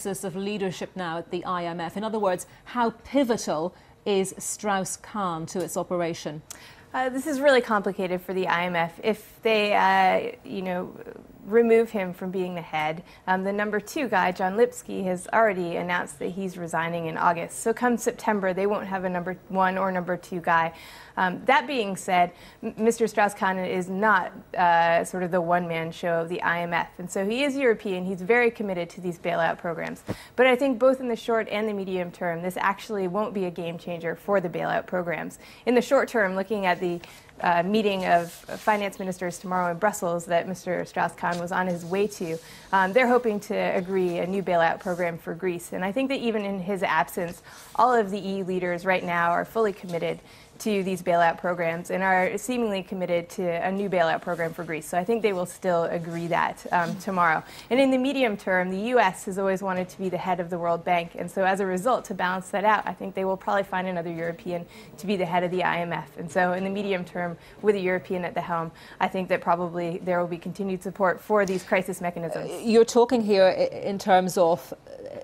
crisis of leadership now at the IMF? In other words, how pivotal is Strauss-Kahn to its operation? This is really complicated for the IMF. If they, remove him from being the head, the number 2 guy, John Lipsky, has already announced that he's resigning in August. So come September, they won't have a number 1 or number 2 guy. That being said, Mr. Strauss-Kahn is not sort of the one-man show of the IMF. And so he is European. He's very committed to these bailout programs. But I think both in the short and the medium term, this actually won't be a game changer for the bailout programs. In the short term, looking at the meeting of finance ministers tomorrow in Brussels that Mr. Strauss-Kahn was on his way to, they're hoping to agree a new bailout program for Greece. And I think that even in his absence, all of the EU leaders right now are fully committed to these bailout programs and are seemingly committed to a new bailout program for Greece. So I think they will still agree that tomorrow. And in the medium term, the U.S. has always wanted to be the head of the World Bank. And so as a result, to balance that out, I think they will probably find another European to be the head of the IMF. And so in the medium term, with a European at the helm, I think that probably there will be continued support for these crisis mechanisms. You're talking here in terms of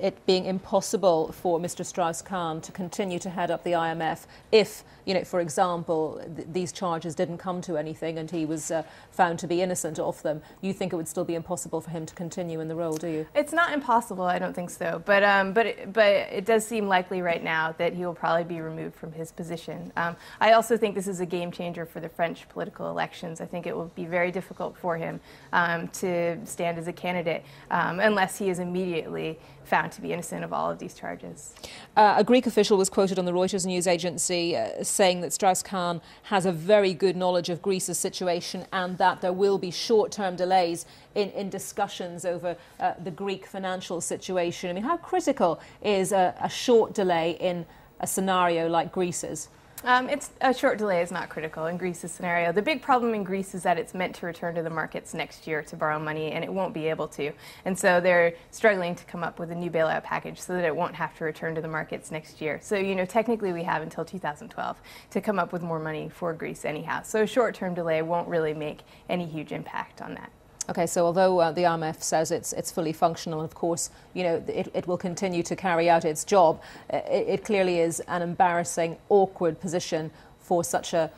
it being impossible for Mr. Strauss-Kahn to continue to head up the IMF if, for example, these charges didn't come to anything and he was found to be innocent of them. You think it would still be impossible for him to continue in the role, do you? It's not impossible, I don't think so. But it does seem likely right now that he will probably be removed from his position. I also think this is a game changer for the French political elections. I think it will be very difficult for him to stand as a candidate unless he is immediately found to be innocent of all of these charges. A Greek official was quoted on the Reuters news agency saying that Strauss-Kahn has a very good knowledge of Greece's situation and that there will be short-term delays in discussions over the Greek financial situation. I mean, how critical is a short delay in a scenario like Greece's? It's a short delay is not critical in Greece's scenario. The big problem in Greece is that it's meant to return to the markets next year to borrow money, and it won't be able to. And so they're struggling to come up with a new bailout package so that it won't have to return to the markets next year. So, technically we have until 2012 to come up with more money for Greece anyhow. So a short-term delay won't really make any huge impact on that. Okay, so although the IMF says it's fully functional, of course, it will continue to carry out its job, it clearly is an embarrassing, awkward position for such a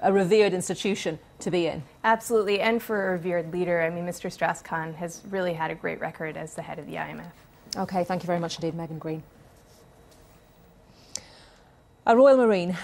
revered institution to be in. Absolutely, and for a revered leader. I mean, Mr. Strauss-Kahn has really had a great record as the head of the IMF. Okay, thank you very much indeed, Megan Greene. A Royal Marine